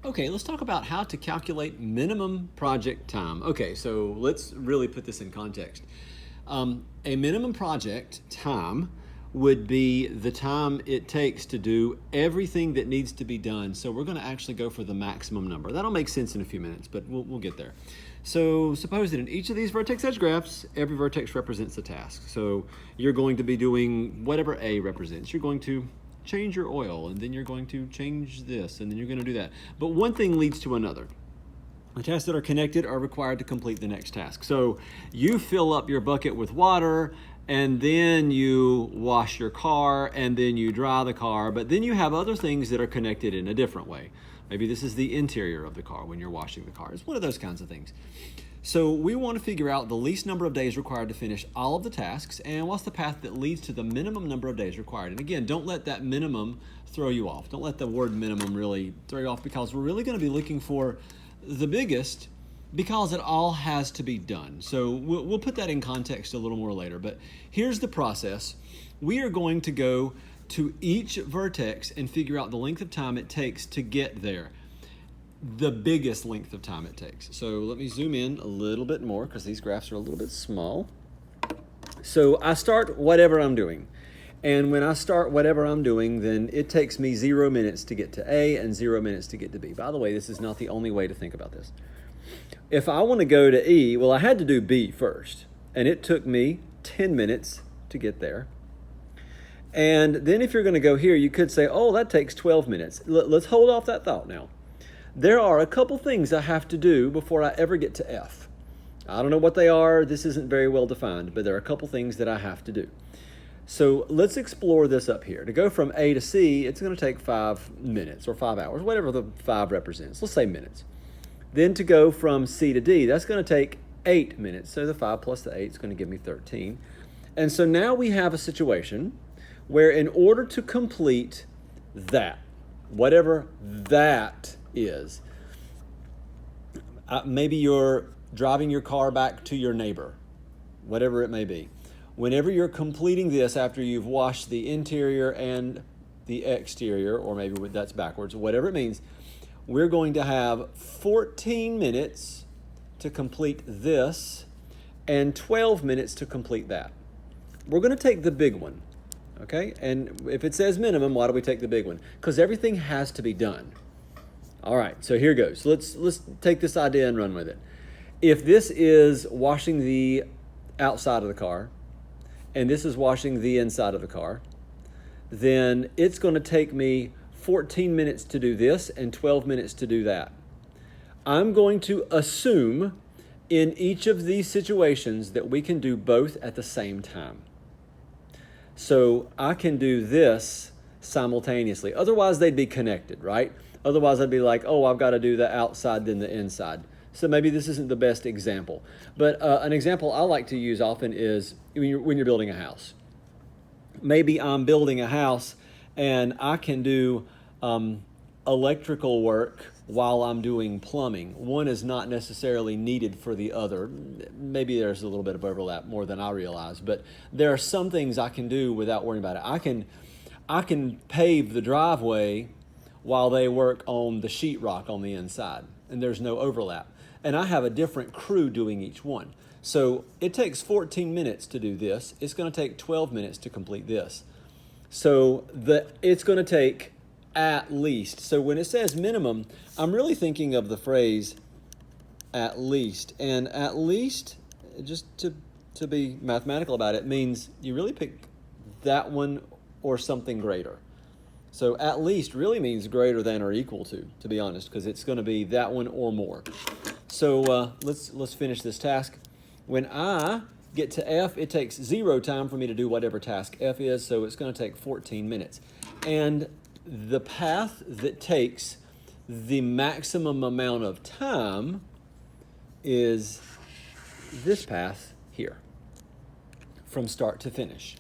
Okay, let's talk about how to calculate minimum project time. Okay, so let's really put this in context. A minimum project time would be the time it takes to do everything that needs to be done. So we're going to actually go for the maximum number. That'll make sense in a few minutes, but we'll get there. So suppose that in each of these vertex edge graphs, every vertex represents a task. So you're going to be doing whatever A represents. You're going to change your oil, and then you're going to change this, and then you're going to do that. But one thing leads to another. The tasks that are connected are required to complete the next task. So you fill up your bucket with water, and then you wash your car, and then you dry the car, but then you have other things that are connected in a different way. Maybe this is the interior of the car when you're washing the car. It's one of those kinds of things. So we want to figure out the least number of days required to finish all of the tasks, and what's the path that leads to the minimum number of days required. And again, don't let that minimum throw you off. Don't let the word minimum really throw you off, because we're really going to be looking for the biggest, because it all has to be done. So we'll put that in context a little more later. But here's the process. We are going to go to each vertex and figure out the length of time it takes to get there. The biggest length of time it takes. So let me zoom in a little bit more, because these graphs are a little bit small. So I start whatever I'm doing. And when I start whatever I'm doing, then it takes me 0 minutes to get to A and 0 minutes to get to B. By the way, this is not the only way to think about this. If I want to go to E, well, I had to do B first. And it took me 10 minutes to get there. And then if you're going to go here, you could say, oh, that takes 12 minutes. Let's hold off that thought now. There are a couple things I have to do before I ever get to F. I don't know what they are. This isn't very well defined, but there are a couple things that I have to do. So let's explore this up here. To go from A to C, it's going to take 5 minutes or 5 hours, whatever the 5 represents. Let's say minutes. Then to go from C to D, that's going to take 8 minutes. So the 5 plus the 8 is going to give me 13. And so now we have a situation where in order to complete that, whatever that is, maybe you're driving your car back to your neighbor, whatever it may be. Whenever you're completing this after you've washed the interior and the exterior, or maybe that's backwards, whatever it means, we're going to have 14 minutes to complete this and 12 minutes to complete that. We're going to take the big one, okay? And if it says minimum, why do we take the big one? Because everything has to be done. All right, so here goes. Let's take this idea and run with it. If this is washing the outside of the car, and this is washing the inside of the car, then it's going to take me 14 minutes to do this and 12 minutes to do that. I'm going to assume in each of these situations that we can do both at the same time. So I can do this simultaneously. Otherwise, they'd be connected, right? Otherwise, I'd be like, oh, I've got to do the outside, then the inside. So maybe this isn't the best example. But an example I like to use often is when you're building a house. Maybe I'm building a house and I can do electrical work while I'm doing plumbing. One is not necessarily needed for the other. Maybe there's a little bit of overlap, more than I realize. But there are some things I can do without worrying about it. I can pave the driveway while they work on the sheetrock on the inside, and there's no overlap. And I have a different crew doing each one. So it takes 14 minutes to do this. It's going to take 12 minutes to complete this. So it's going to take at least. So when it says minimum, I'm really thinking of the phrase at least. And at least, just to be mathematical about it, means you really pick that one or something greater. So at least really means greater than or equal to be honest, because it's going to be that one or more. So let's finish this task. When I get to F, it takes 0 time for me to do whatever task F is, so it's going to take 14 minutes. And the path that takes the maximum amount of time is this path here, from start to finish.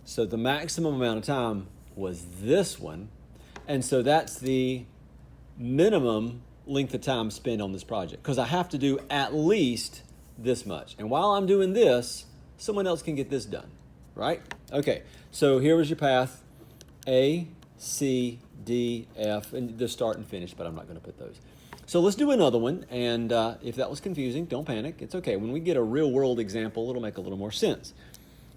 So the maximum amount of time was this one, and so that's the minimum length of time spent on this project, because I have to do at least this much. And while I'm doing this, someone else can get this done, right? Okay, so here was your path, A, C, D, F, and the start and finish, but I'm not going to put those. So let's do another one, and if that was confusing, don't panic. It's okay. When we get a real-world example, it'll make a little more sense.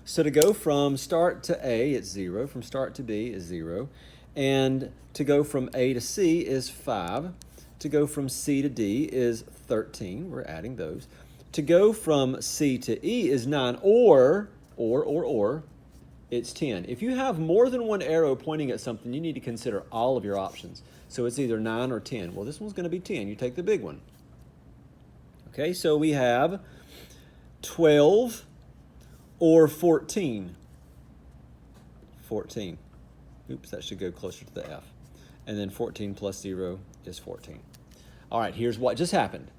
So to go from start to A, it's 0. From start to B is 0. And to go from A to C is 5. To go from C to D is 13. We're adding those. To go from C to E is 9, or it's 10. If you have more than one arrow pointing at something, you need to consider all of your options. So it's either 9 or 10. Well, this one's going to be 10. You take the big one. Okay, so we have 12 or 14. 14. Oops, that should go closer to the F. And then 14 plus 0 is 14. All right, here's what just happened.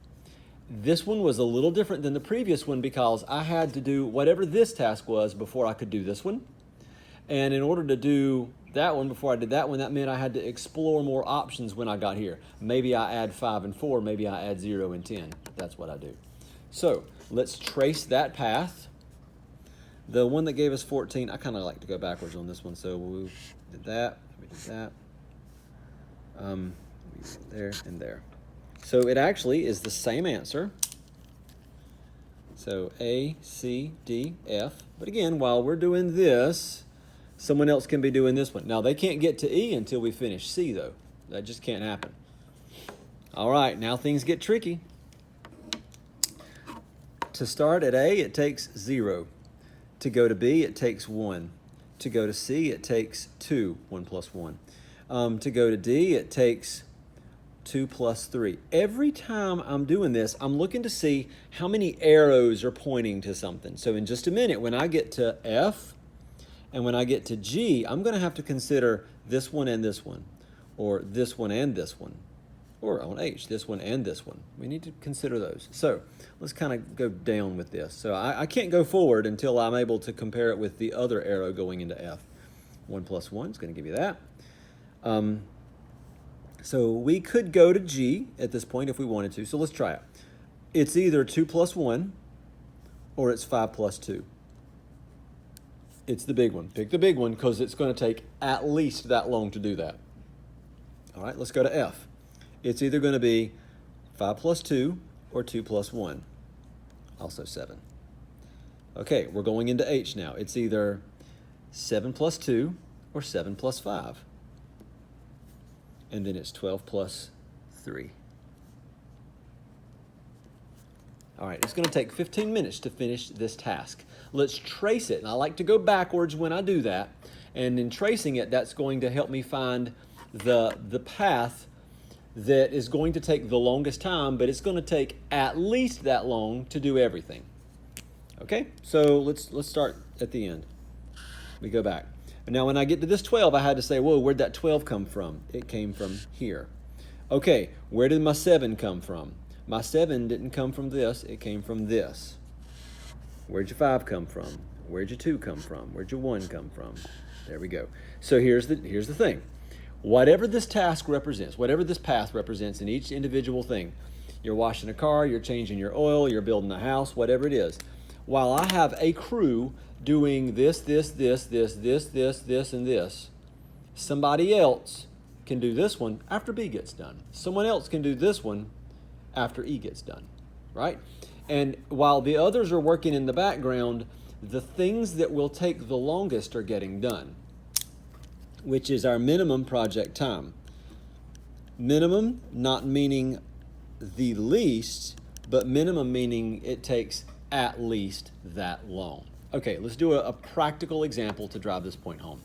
This one was a little different than the previous one because I had to do whatever this task was before I could do this one. And in order to do that one before I did that one, that meant I had to explore more options when I got here. Maybe I add 5 and 4, maybe I add 0 and 10. That's what I do. So let's trace that path. The one that gave us 14, I kind of like to go backwards on this one. So we did that, we did that. There and there. So it actually is the same answer. So A, C, D, F. But again, while we're doing this, someone else can be doing this one. Now, they can't get to E until we finish C, though. That just can't happen. All right, now things get tricky. To start at A, it takes 0. To go to B, it takes 1. To go to C, it takes 2, 1 plus 1. To go to D, it takes 2 plus 3. Every time I'm doing this, I'm looking to see how many arrows are pointing to something. So in just a minute, when I get to F and when I get to G, I'm going to have to consider this one and this one, or this one and this one, or on H, this one and this one. We need to consider those. So let's kind of go down with this. So I can't go forward until I'm able to compare it with the other arrow going into F. 1 plus 1 is going to give you that. So we could go to G at this point if we wanted to. So let's try it. It's either 2 plus 1 or it's 5 plus 2. It's the big one. Pick the big one because it's going to take at least that long to do that. All right, let's go to F. It's either going to be 5 plus 2 or 2 plus 1. Also 7. Okay, we're going into H now. It's either 7 plus 2 or 7 plus 5. And then it's 12 plus 3. All right, it's going to take 15 minutes to finish this task. Let's trace it. And I like to go backwards when I do that. And in tracing it, that's going to help me find the path that is going to take the longest time, but it's going to take at least that long to do everything. Okay, so let's start at the end. We go back. Now, when I get to this 12, I had to say, whoa, where'd that 12 come from? It came from here. Okay, where did my 7 come from? My 7 didn't come from this. It came from this. Where'd your 5 come from? Where'd your 2 come from? Where'd your 1 come from? There we go. So here's the thing. Whatever this task represents, whatever this path represents in each individual thing, you're washing a car, you're changing your oil, you're building a house, whatever it is, while I have a crew doing this, and this, somebody else can do this one after B gets done. Someone else can do this one after E gets done, right? And while the others are working in the background, the things that will take the longest are getting done, which is our minimum project time. Minimum not meaning the least, but minimum meaning it takes at least that long. Okay, let's do a practical example to drive this point home.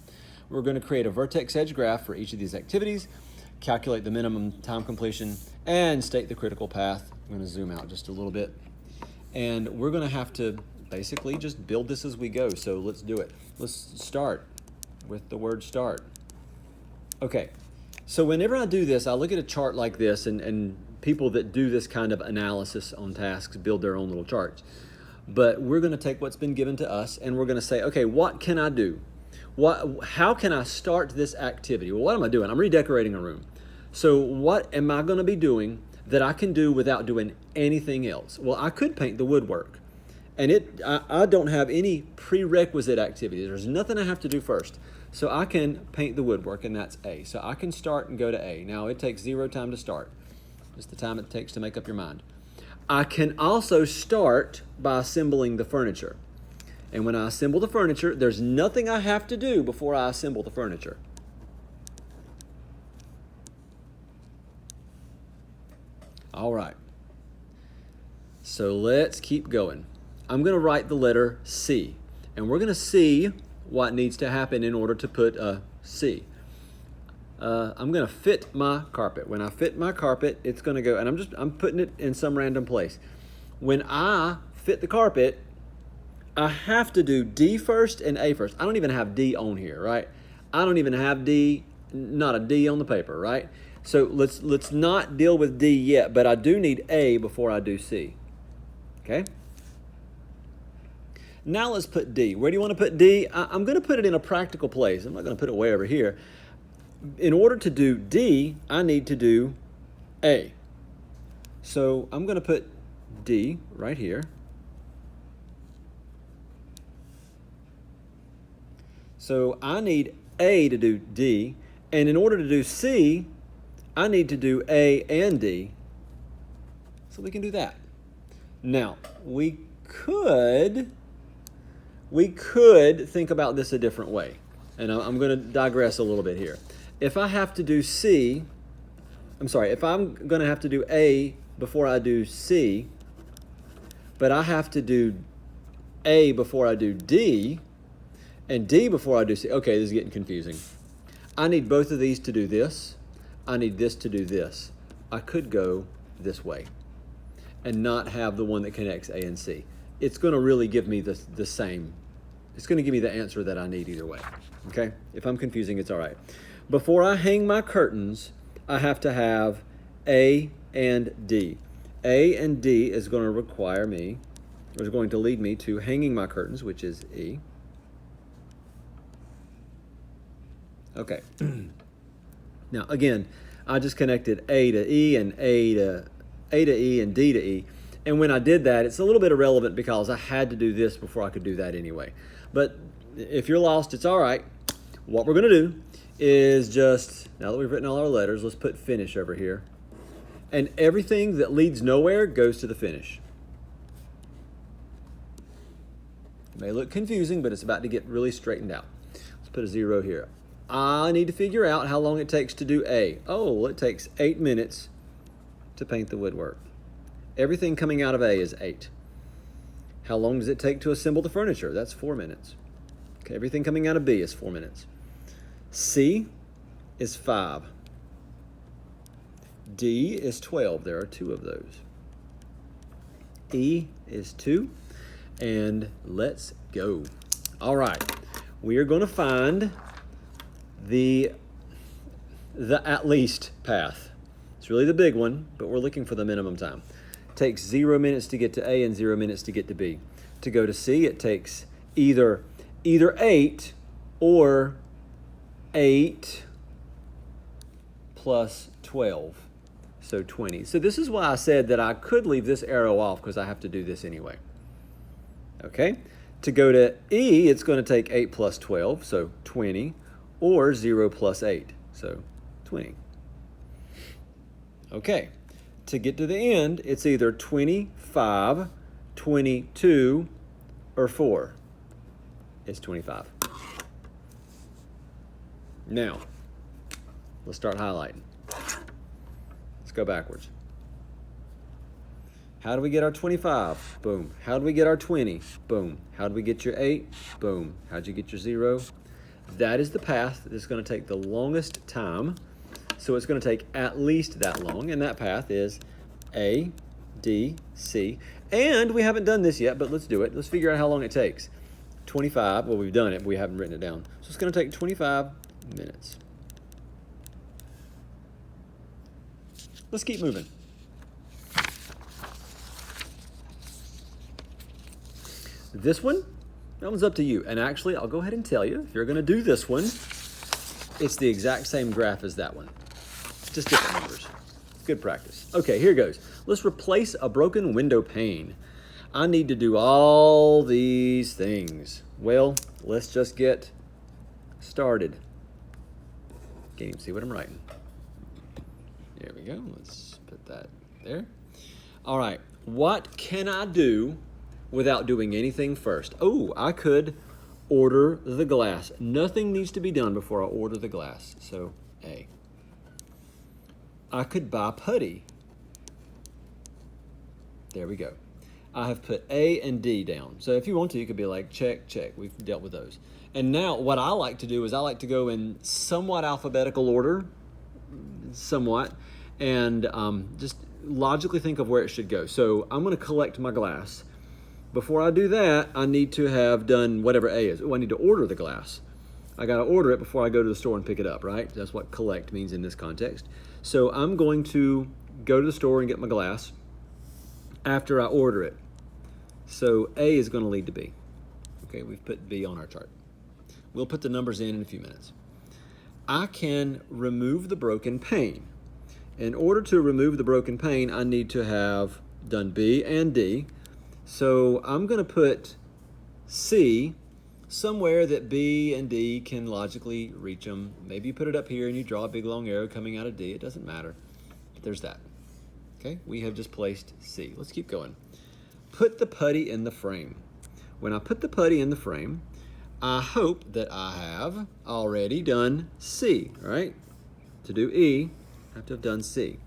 We're going to create a vertex edge graph for each of these activities, calculate the minimum time completion, and state the critical path. I'm going to zoom out just a little bit. And we're going to have to basically just build this as we go, so let's do it. Let's start with the word start. Okay, so whenever I do this, I look at a chart like this, and people that do this kind of analysis on tasks build their own little charts. But we're going to take what's been given to us, and we're going to say, okay, what can I do? How can I start this activity? Well, what am I doing? I'm redecorating a room. So what am I going to be doing that I can do without doing anything else? Well, I could paint the woodwork. And I don't have any prerequisite activities. There's nothing I have to do first. So I can paint the woodwork, and that's A. So I can start and go to A. Now, it takes 0 time to start. It's the time it takes to make up your mind. I can also start by assembling the furniture. And when I assemble the furniture, there's nothing I have to do before I assemble the furniture. All right. So let's keep going. I'm going to write the letter C. And we're going to see what needs to happen in order to put a C. I'm going to fit my carpet. When I fit my carpet, it's going to go, and I'm putting it in some random place. When I fit the carpet, I have to do D first and A first. I don't even have D on here, right? I don't even have D, not a D on the paper, right? So let's not deal with D yet, but I do need A before I do C. Okay? Now let's put D. Where do you want to put D? I'm going to put it in a practical place. I'm not going to put it way over here. In order to do D, I need to do A. So I'm going to put D right here. So I need A to do D, and in order to do C, I need to do A and D. So we can do that. Now, we could think about this a different way. And I'm going to digress a little bit here. If I have to do C, if I'm going to have to do A before I do C, but I have to do A before I do D, and D before I do C. Okay, this is getting confusing. I need both of these to do this. I need this to do this. I could go this way and not have the one that connects A and C. It's going to really give me the same. It's going to give me the answer that I need either way. Okay? If I'm confusing, it's all right. Before I hang my curtains, I have to have A and D. A and D is going to require me, or is going to lead me to hanging my curtains, which is E. Okay. Now, again, I just connected A to E and A to E and D to E. And when I did that, it's a little bit irrelevant because I had to do this before I could do that anyway. But if you're lost, it's all right. What we're going to do is just, now that we've written all our letters, let's put finish over here. And everything that leads nowhere goes to the finish. It may look confusing, but it's about to get really straightened out. Let's put a 0 here. I need to figure out how long it takes to do A. Oh, it takes 8 minutes to paint the woodwork. Everything coming out of A is 8. How long does it take to assemble the furniture? That's 4 minutes. Okay, everything coming out of B is 4 minutes. C is 5. D is 12. There are 2 of those. E is 2. And let's go. All right. We are going to find the at least path. It's really the big one, but we're looking for the minimum time. It takes 0 minutes to get to A and 0 minutes to get to B. To go to C, it takes either 8 or 8 plus 12, so 20. So this is why I said that I could leave this arrow off because I have to do this anyway. Okay? To go to E, it's going to take 8 plus 12, so 20, or 0 plus 8, so 20. Okay, to get to the end, it's either 25, 22, or 4. It's 25. Now, let's start highlighting. Let's go backwards. How do we get our 25? Boom. How do we get our 20? Boom. How do we get your 8? Boom. How'd you get your 0? That is the path that's going to take the longest time. So it's going to take at least that long, and that path is A, D, C. And we haven't done this yet, but let's do it. Let's figure out how long it takes. 25, well, we've done it, but we haven't written it down. So it's going to take 25 minutes. Let's keep moving. This one, that one's up to you. And actually, I'll go ahead and tell you, if you're going to do this one, it's the exact same graph as that one. Just different numbers. Good practice. Okay, here goes. Let's replace a broken window pane. I need to do all these things. Well, let's just get started. Can't even see what I'm writing. There we go. Let's put that there. All right. What can I do without doing anything first? Oh, I could order the glass. Nothing needs to be done before I order the glass. So, A. I could buy putty. There we go. I have put A and D down. So if you want to, you could be like, check, check. We've dealt with those. And now what I like to do is I like to go in somewhat alphabetical order, somewhat, and just logically think of where it should go. So I'm going to collect my glass. Before I do that, I need to have done whatever A is. Oh, I need to order the glass. I got to order it before I go to the store and pick it up, right? That's what collect means in this context. So I'm going to go to the store and get my glass after I order it. So A is going to lead to B. Okay, we've put B on our chart. We'll put the numbers in a few minutes. I can remove the broken pane. In order to remove the broken pane, I need to have done B and D. So I'm going to put C somewhere that B and D can logically reach them. Maybe you put it up here and you draw a big long arrow coming out of D. It doesn't matter. But there's that. Okay, we have just placed C. Let's keep going. Put the putty in the frame. When I put the putty in the frame, I hope that I have already done C, right? To do E, I have to have done C.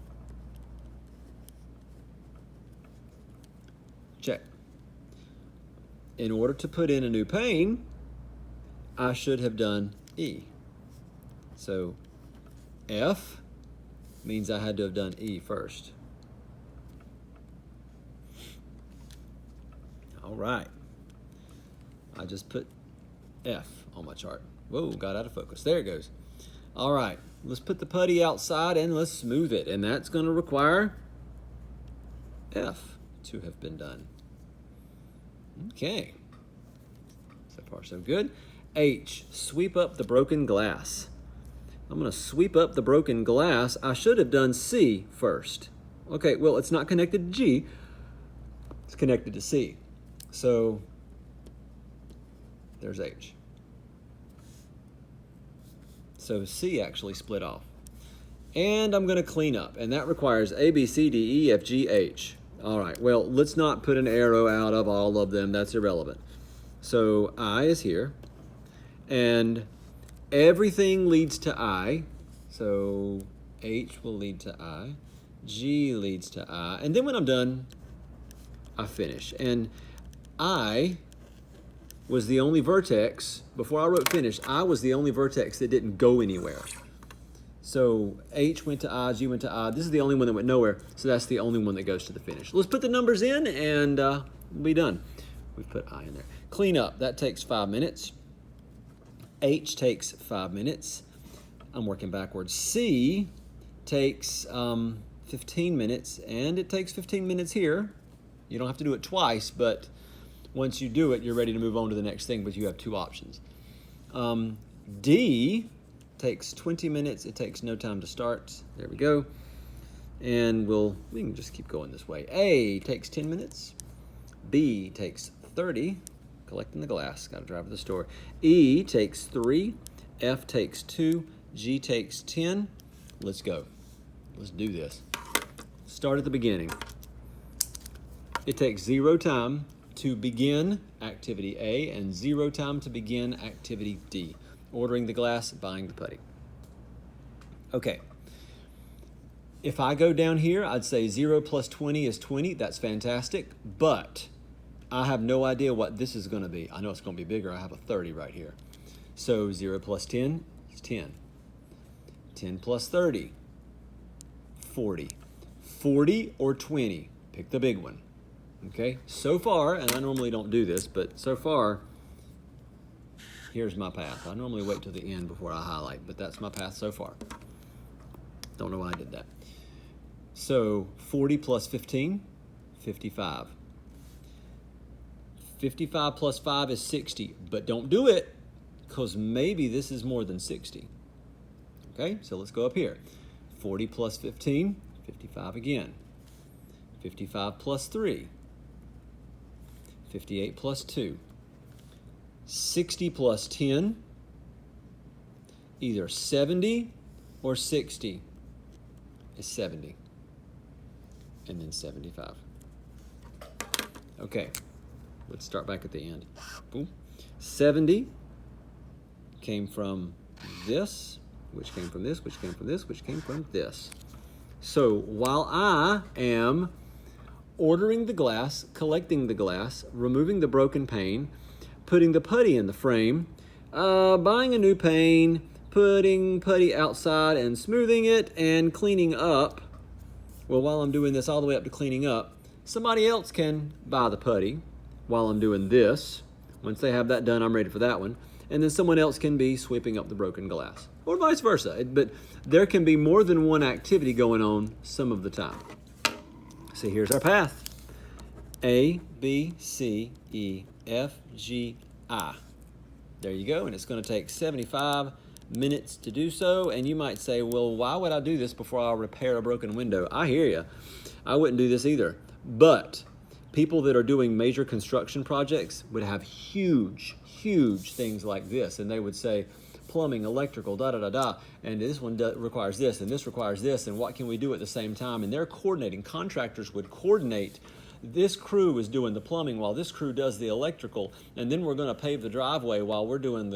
Check. In order to put in a new pane, I should have done E. So F means I had to have done E first. All right. I just put F on my chart. Whoa, got out of focus. There it goes. All right, let's put the putty outside and let's smooth it. And that's going to require F to have been done. Okay. So far, so good. H, sweep up the broken glass. I'm going to sweep up the broken glass. I should have done C first. Okay, well, it's not connected to G. It's connected to C. So there's H. So C actually split off. And I'm going to clean up. And that requires A, B, C, D, E, F, G, H. All right, well, let's not put an arrow out of all of them. That's irrelevant. So I is here. And everything leads to I. So H will lead to I. G leads to I. And then when I'm done, I finish. And I was the only vertex, before I wrote finish, I was the only vertex that didn't go anywhere. So H went to I, G went to I. This is the only one that went nowhere, so that's the only one that goes to the finish. Let's put the numbers in and we'll be done. We've put I in there. Clean up, that takes 5 minutes. H takes 5 minutes. I'm working backwards. C takes 15 minutes, and it takes 15 minutes here. You don't have to do it twice, but once you do it, you're ready to move on to the next thing, but you have two options. D takes 20 minutes. It takes no time to start. There we go. And we can just keep going this way. A takes 10 minutes. B takes 30. Collecting the glass. Got to drive to the store. E takes 3. F takes 2. G takes 10. Let's go. Let's do this. Start at the beginning. It takes 0 time to begin activity A and 0 time to begin activity D. Ordering the glass, buying the putty. Okay. If I go down here, I'd say 0 plus 20 is 20. That's fantastic. But I have no idea what this is going to be. I know it's going to be bigger. I have a 30 right here. So 0 plus 10 is 10. 10 plus 30, 40. 40 or 20. Pick the big one. Okay, so far, and I normally don't do this, but so far, here's my path. I normally wait till the end before I highlight, but that's my path so far. Don't know why I did that. So 40 plus 15, 55. 55 plus 5 is 60, but don't do it because maybe this is more than 60. Okay, so let's go up here. 40 plus 15, 55 again. 55 plus 3. 58 plus 2, 60 plus 10, either 70 or 60 is 70. And then 75. Okay, let's start back at the end. Boom. 70 came from this, which came from this, which came from this, which came from this. So while I am ordering the glass, collecting the glass, removing the broken pane, putting the putty in the frame, buying a new pane, putting putty outside and smoothing it and cleaning up, well, while I'm doing this all the way up to cleaning up, somebody else can buy the putty while I'm doing this. Once they have that done, I'm ready for that one. And then someone else can be sweeping up the broken glass, or vice versa. But there can be more than one activity going on some of the time. So here's our path. A, B, C, E, F, G, I. There you go, and it's going to take 75 minutes to do so. And you might say, well, why would I do this before I repair a broken window? I hear you. I wouldn't do this either. But people that are doing major construction projects would have huge things like this, and they would say plumbing, electrical, da-da-da-da, and this one requires this, and this requires this, and what can we do at the same time? And they're coordinating. Contractors would coordinate. This crew is doing the plumbing while this crew does the electrical, and then we're going to pave the driveway while we're doing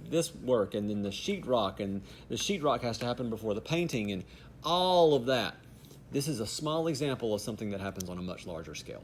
this work, and then the sheetrock, and the sheetrock has to happen before the painting, and all of that. This is a small example of something that happens on a much larger scale.